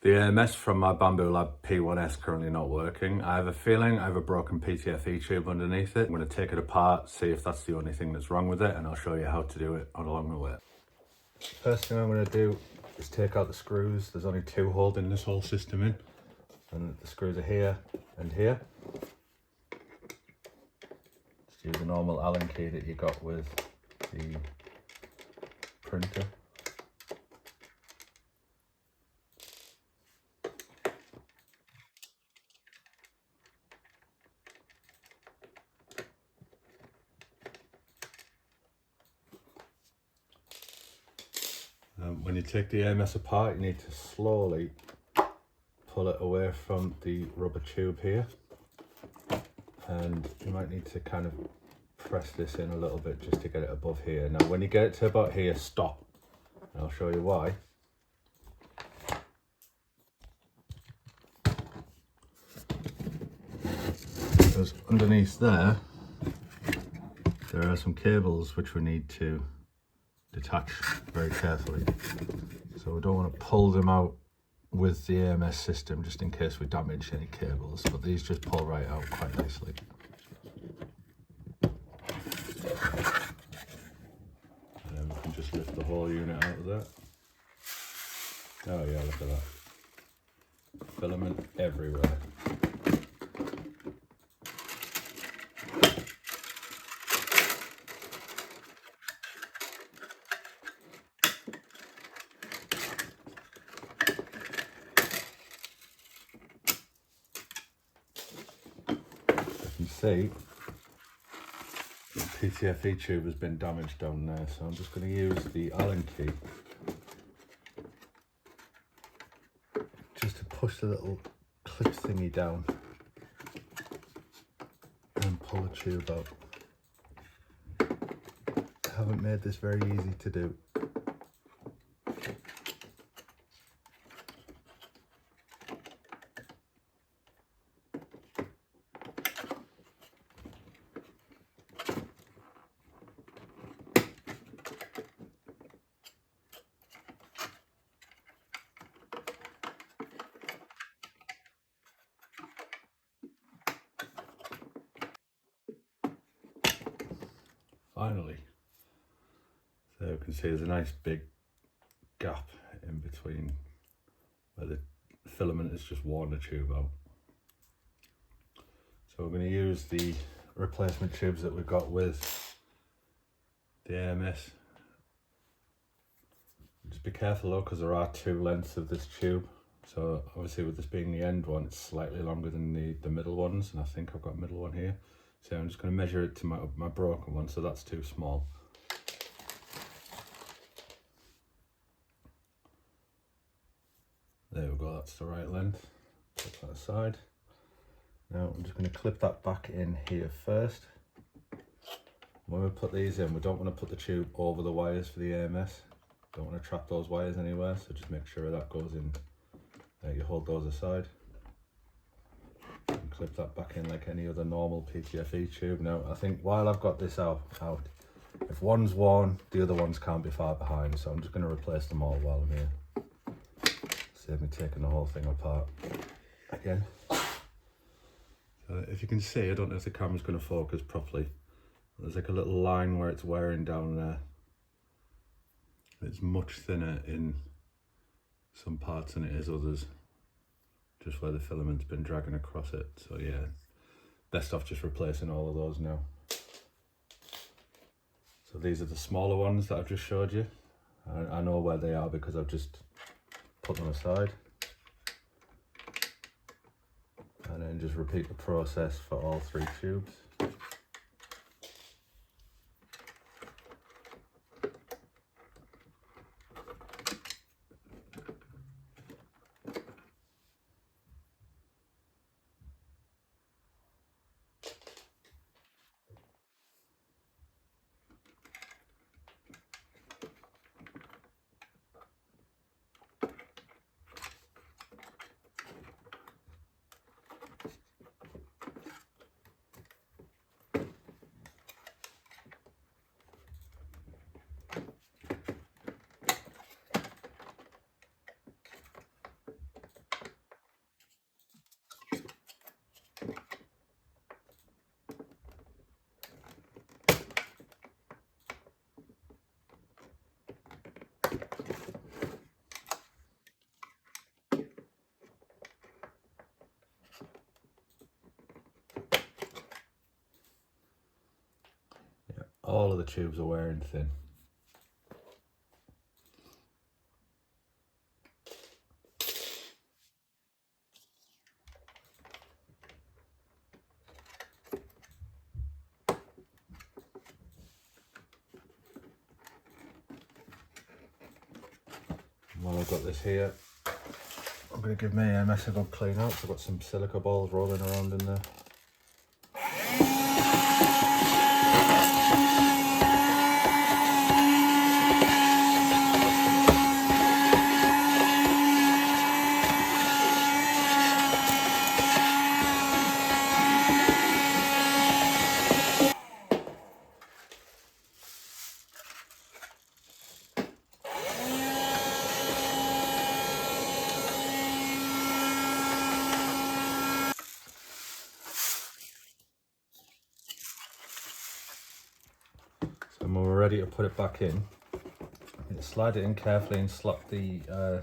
The AMS from my Bambu Lab P1S currently not working. I have a feeling I have a broken PTFE tube underneath it. I'm going to take it apart, see if that's the only thing that's wrong with it, and I'll show you how to do it along the way. First thing I'm going to do is take out the screws. There's only two holding this whole system in, and the screws are here and here. Just use a normal Allen key that you got with the printer. When you take the AMS apart, you need to slowly pull it away from the rubber tube here, and you might need to kind of press this in a little bit just to get it above here. Now when you get it to about here, stop, and I'll show you why. Because underneath there are some cables which we need to detach very carefully, so we don't want to pull them out with the AMS system just in case we damage any cables, but these just pull right out quite nicely. And then we can just lift the whole unit out of there. Oh yeah, look at that. Filament everywhere. You see, the PTFE tube has been damaged down there, so I'm just going to use the Allen key just to push the little clip thingy down and pull the tube out. I haven't made this very easy to do. Finally, so you can see there's a nice big gap in between where the filament has just worn the tube out. So we're going to use the replacement tubes that we've got with the AMS. Just be careful though, because there are two lengths of this tube. So obviously with this being the end one, it's slightly longer than the middle ones, and I think I've got a middle one here. So I'm just going to measure it to my broken one, so that's too small. There we go, that's the right length. Put that aside. Now I'm just going to clip that back in here first. When we put these in, we don't want to put the tube over the wires for the AMS. Don't want to trap those wires anywhere, so just make sure that goes in. You hold those aside. And clip that back in like any other normal PTFE tube. Now I think while I've got this out, if one's worn, the other ones can't be far behind, so I'm just going to replace them all while I'm here. Save me taking the whole thing apart again. So if you can see, I don't know if the camera's going to focus properly. There's like a little line where it's wearing down there. It's much thinner in some parts than it is others, just where the filament's been dragging across it. So yeah, best off just replacing all of those now. So these are the smaller ones that I've just showed you. I know where they are because I've just put them aside. And then just repeat the process for all three tubes. all of the tubes are wearing thin. While I've got this here, I'm going to give my AMS a good clean out. So I've got some silica balls rolling around in there. And when we're ready to put it back in, you slide it in carefully and slot the, I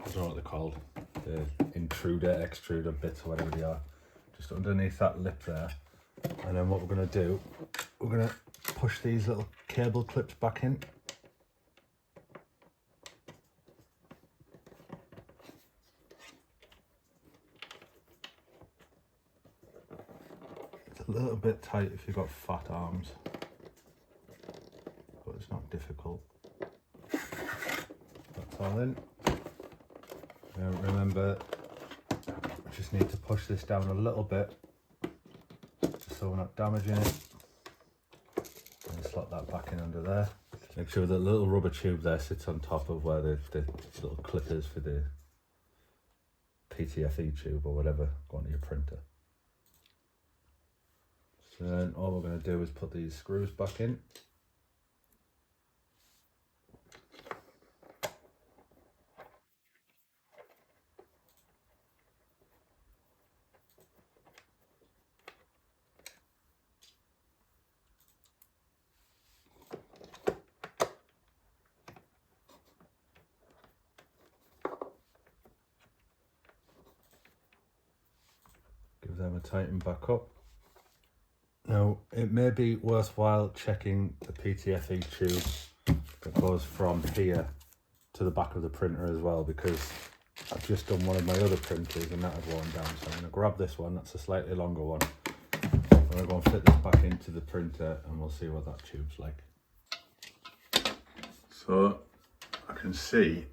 don't know what they're called, the intruder, extruder bits or whatever they are, just underneath that lip there. And then what we're going to do, we're going to push these little cable clips back in. It's a little bit tight if you've got fat arms, but it's not difficult. That's all in. Now remember, we just need to push this down a little bit, just so we're not damaging it. And slot that back in under there. Make sure that little rubber tube there sits on top of where the little clip is for the PTFE tube or whatever going to your printer. So then all we're going to do is put these screws back in. Give them a tighten back up. Now, it may be worthwhile checking the PTFE tube that goes from here to the back of the printer as well, because I've just done one of my other printers and that had worn down. So I'm going to grab this one, that's a slightly longer one. I'm going to go and fit this back into the printer and we'll see what that tube's like. So I can see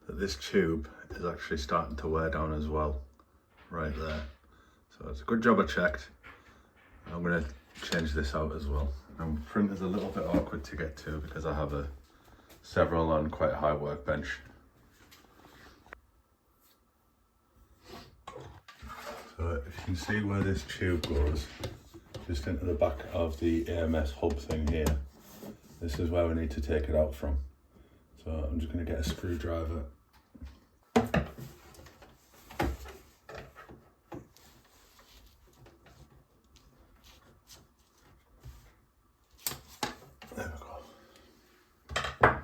that this tube is actually starting to wear down as well, right there. So it's a good job I checked. I'm going to change this out as well. Now, the printer's a little bit awkward to get to because I have several on quite a high workbench. So if you can see where this tube goes, just into the back of the AMS hub thing here, this is where we need to take it out from. So I'm just going to get a screwdriver. There we go.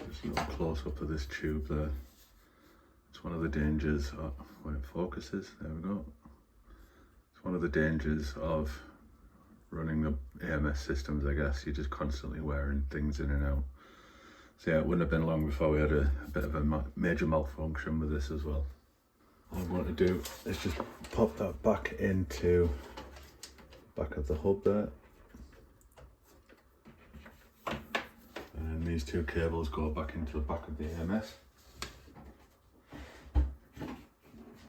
Just a little close up of this tube there. It's one of the dangers of, when it focuses, there we go. It's one of the dangers of running the AMS systems, I guess. You're just constantly wearing things in and out. So yeah, it wouldn't have been long before we had a bit of a major malfunction with this as well. All I want to do is just pop that back into the back of the hub there. And then these two cables go back into the back of the AMS.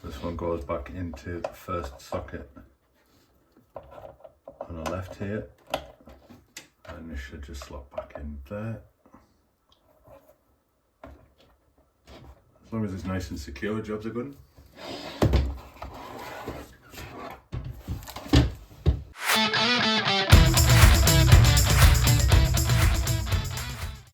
This one goes back into the first socket on the left here, and this should just slot back in there. As long as it's nice and secure, jobs are good.